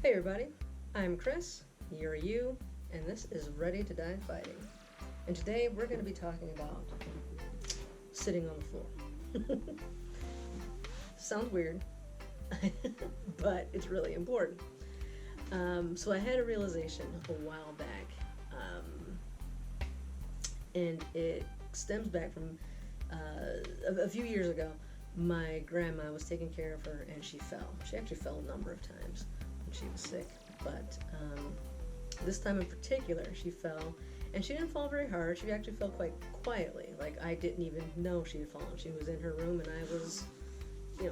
Hey everybody, I'm Chris, you're you, and this is Ready to Die Fighting. And today we're going to be talking about sitting on the floor. Sounds weird, but it's really important. So I had a realization a while back, and it stems back from a few years ago. My grandma was taking care of her and she fell. She actually fell a number of times when she was sick, but this time in particular she fell, and she didn't fall very hard. She actually fell quite quietly. Like, I didn't even know she had fallen. She was in her room and I was,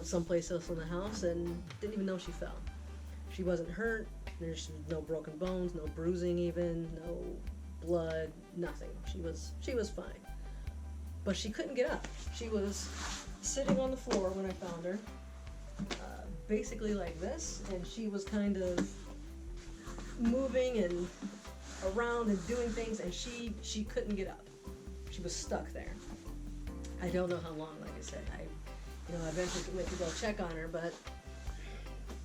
someplace else in the house and didn't even know she fell. She wasn't hurt. There's no broken bones, no bruising even, no blood, nothing. She was fine. But she couldn't get up. She was sitting on the floor when I found her, basically like this, and she was kind of moving and around and doing things, and she couldn't get up. She was stuck there. I don't know how long, like I said. I eventually went to go check on her, but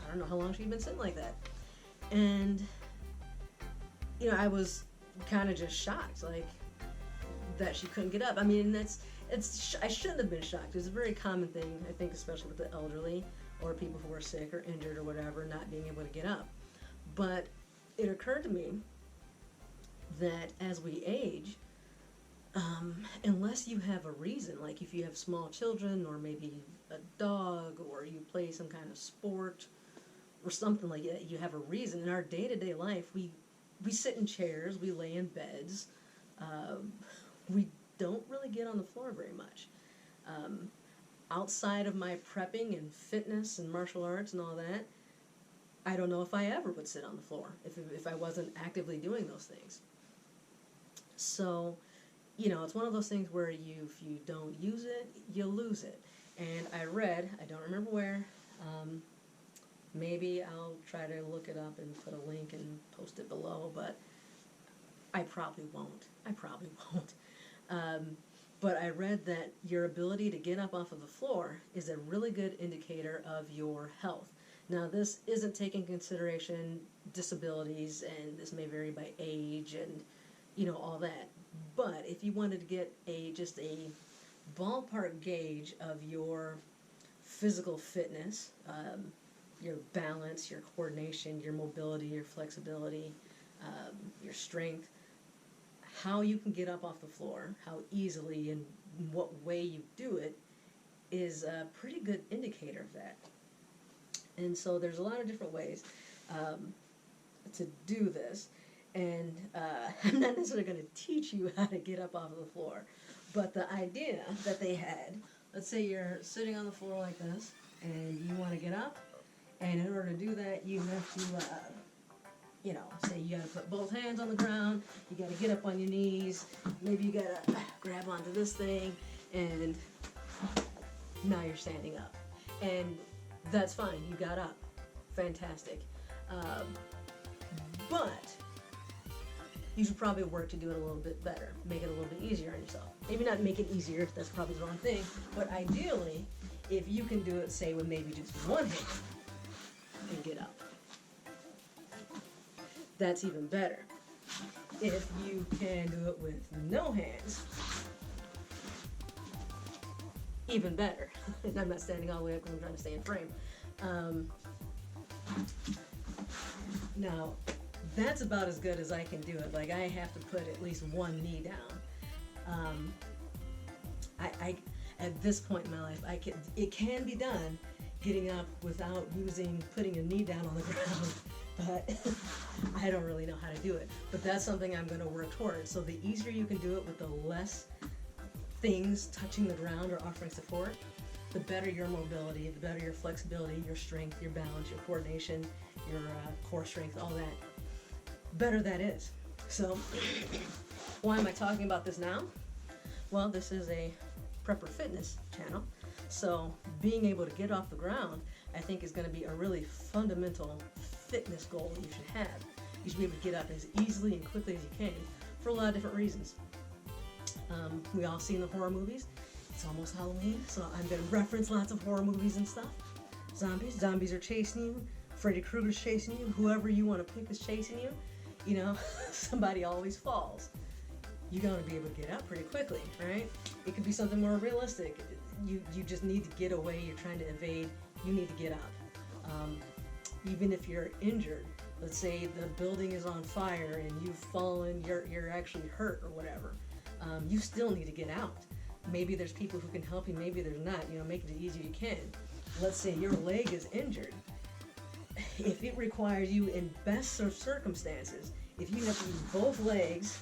I don't know how long she'd been sitting like that. And I was kind of just shocked, like, that she couldn't get up. I mean, I shouldn't have been shocked. It's a very common thing, I think, especially with the elderly or people who are sick or injured or whatever, not being able to get up. But it occurred to me that as we age, unless you have a reason, like if you have small children or maybe a dog or you play some kind of sport or something like that, you have a reason. In our day-to-day life, we sit in chairs, we lay in beds, we don't really get on the floor very much. Outside of my prepping and fitness and martial arts and all that, I don't know if I ever would sit on the floor if I wasn't actively doing those things. So, it's one of those things where if you don't use it, you lose it. And I read, I don't remember where, maybe I'll try to look it up and put a link and post it below, but I probably won't. But I read that your ability to get up off of the floor is a really good indicator of your health. Now, this isn't taking consideration disabilities, and this may vary by age and, all that. But if you wanted to get just a ballpark gauge of your physical fitness, your balance, your coordination, your mobility, your flexibility, your strength, how you can get up off the floor, how easily and what way you do it is a pretty good indicator of that. And so there's a lot of different ways to do this. And I'm not necessarily going to teach you how to get up off of the floor. But the idea that they had, let's say you're sitting on the floor like this, and you want to get up. And in order to do that, you have to say you got to put both hands on the ground, you got to get up on your knees, maybe you got to grab onto this thing, and now you're standing up. And that's fine, you got up. Fantastic. But you should probably work to do it a little bit better, make it a little bit easier on yourself. Maybe not make it easier, that's probably the wrong thing, but ideally, if you can do it, say, with maybe just one hand and get up. That's even better. If you can do it with no hands, even better. And I'm not standing all the way up because I'm trying to stay in frame. Now, that's about as good as I can do it. Like, I have to put at least one knee down. I at this point in my life, it can be done getting up without putting a knee down on the ground. But I don't really know how to do it. But that's something I'm going to work towards. So the easier you can do it with the less things touching the ground or offering support, the better your mobility, the better your flexibility, your strength, your balance, your coordination, your core strength, all that, better that is. So why am I talking about this now? Well, this is a prepper fitness channel. So being able to get off the ground, I think, is going to be a really fundamental fitness goal that you should have. You should be able to get up as easily and quickly as you can for a lot of different reasons. We all seen the horror movies. It's almost Halloween, so I'm going to reference lots of horror movies and stuff. Zombies are chasing you, Freddy Krueger's chasing you, whoever you want to pick is chasing you, you know, somebody always falls. You're going to be able to get up pretty quickly, right? It could be something more realistic. You just need to get away, you're trying to evade, you need to get up. Even if you're injured, let's say the building is on fire and you've fallen, you're actually hurt or whatever, you still need to get out. Maybe there's people who can help you, maybe there's not, you know, make it as easy as you can. Let's say your leg is injured. If it requires you, in best of circumstances, if you have to use both legs,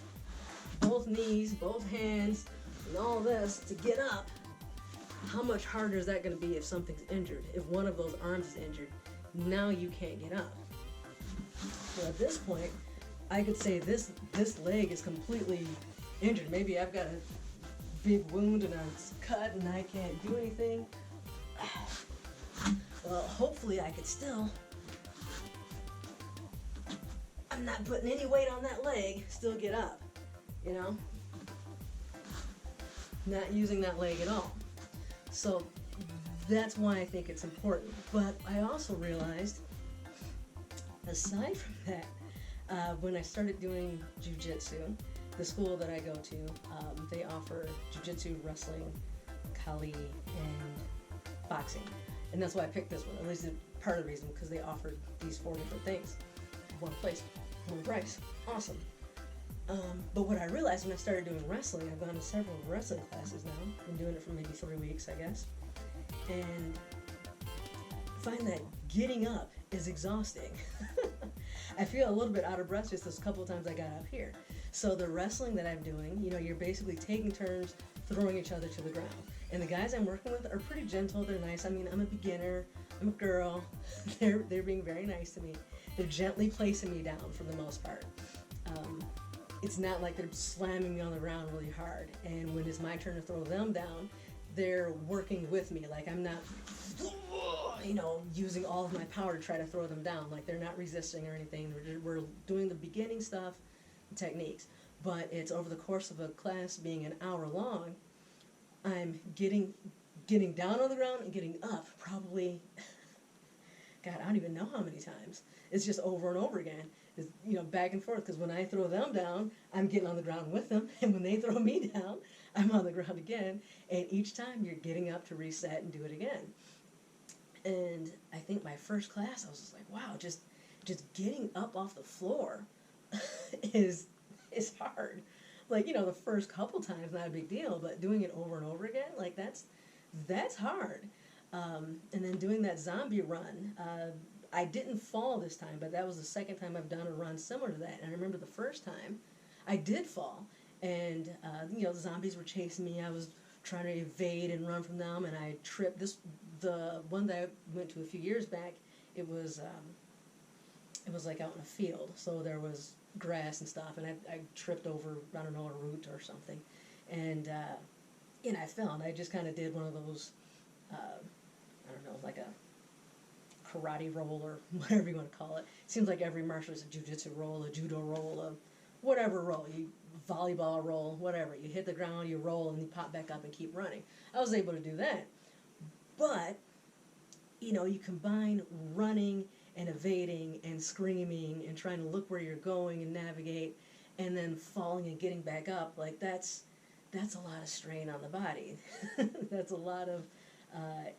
both knees, both hands, and all this to get up, how much harder is that going to be if something's injured? If one of those arms is injured, now you can't get up. So at this point, I could say this leg is completely injured. Maybe I've got a big wound and it's cut and I can't do anything. Well, hopefully I could still, I'm not putting any weight on that leg, still get up, you know? Not using that leg at all. So that's why I think it's important. But I also realized, aside from that, when I started doing jiu-jitsu, the school that I go to, they offer jiu-jitsu, wrestling, kali, and boxing. And that's why I picked this one, at least part of the reason, because they offered these 4 different things. One place, one price. Awesome. But what I realized when I started doing wrestling, I've gone to several wrestling classes now. Been doing it for maybe 3 weeks, I guess. And find that getting up is exhausting. I feel a little bit out of breath just those couple of times I got up here. So the wrestling that I'm doing, you know, you're basically taking turns throwing each other to the ground. And the guys I'm working with are pretty gentle, they're nice. I mean, I'm a beginner, I'm a girl. They're being very nice to me. They're gently placing me down for the most part. It's not like they're slamming me on the ground really hard. And when it's my turn to throw them down, they're working with me. Like I'm not, you know, using all of my power to try to throw them down. Like they're not resisting or anything. We're doing the beginning stuff, techniques. But it's over the course of a class being an hour long, I'm getting down on the ground and getting up probably, God, I don't even know how many times. It's just over and over again. It's, you know, back and forth, because when I throw them down, I'm getting on the ground with them, and when they throw me down, I'm on the ground again, and each time you're getting up to reset and do it again. And I think my first class, I was just like, wow, just getting up off the floor is hard. Like, you know, the first couple times, not a big deal, but doing it over and over again, like that's hard. And then doing that zombie run, I didn't fall this time, but that was the second time I've done a run similar to that. And I remember the first time I did fall, and you know, the zombies were chasing me. I was trying to evade and run from them, and I tripped. The one that I went to a few years back, it was like out in a field, so there was grass and stuff, and I tripped over, I don't know, a root or something, and I fell, and I just kind of did one of those, I don't know, like a karate roll or whatever you want to call it. It seems like every martial is a jiu-jitsu roll, a judo roll, a whatever roll, you volleyball roll, whatever. You hit the ground, you roll, and you pop back up and keep running. I was able to do that. But, you know, you combine running and evading and screaming and trying to look where you're going and navigate, and then falling and getting back up, like that's a lot of strain on the body. That's a lot of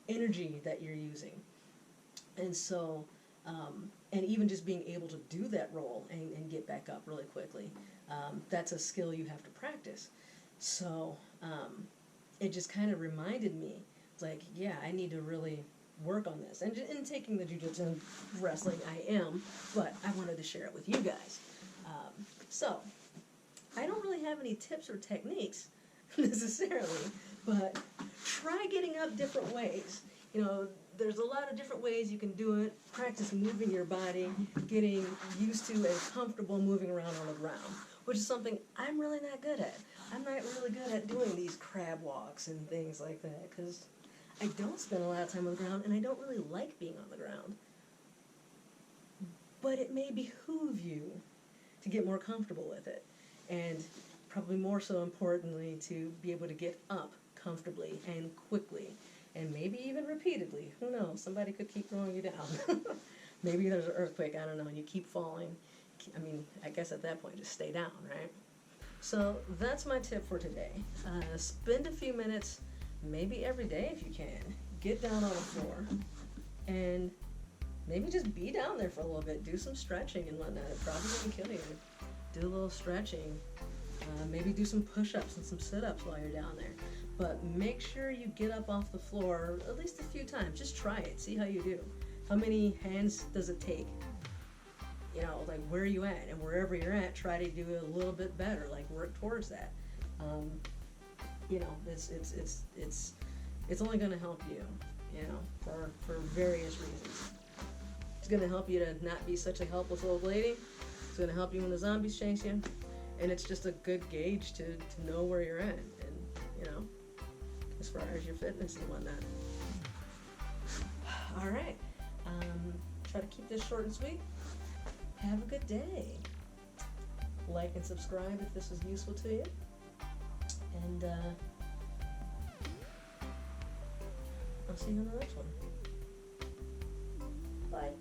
energy that you're using. And so, and even just being able to do that roll and get back up really quickly, that's a skill you have to practice. So it just kind of reminded me, like, yeah, I need to really work on this. And in taking the jiu-jitsu and wrestling, I am, but I wanted to share it with you guys. So I don't really have any tips or techniques necessarily, but try getting up different ways. You know, there's a lot of different ways you can do it. Practice moving your body, getting used to and comfortable moving around on the ground, which is something I'm really not good at. I'm not really good at doing these crab walks and things like that, because I don't spend a lot of time on the ground, and I don't really like being on the ground. But it may behoove you to get more comfortable with it, and probably more so importantly, to be able to get up comfortably and quickly, and maybe even repeatedly. Who knows? Somebody could keep throwing you down. Maybe there's an earthquake, I don't know, and you keep falling. I mean, I guess at that point, just stay down, right? So that's my tip for today. Spend a few minutes, maybe every day if you can. Get down on the floor and maybe just be down there for a little bit. Do some stretching and whatnot. It probably won't kill you. Do a little stretching. Maybe do some push-ups and some sit-ups while you're down there. But make sure you get up off the floor at least a few times. Just try it. See how you do. How many hands does it take? You know, like where are you at? And wherever you're at, try to do it a little bit better. Like work towards that. You know, it's only going to help you. You know, for various reasons. It's going to help you to not be such a helpless old lady. It's going to help you when the zombies chase you. And it's just a good gauge to know where you're at. And, you know, as far as your fitness and whatnot. All right. Try to keep this short and sweet. Have a good day. Like and subscribe if this was useful to you. And I'll see you on the next one. Bye.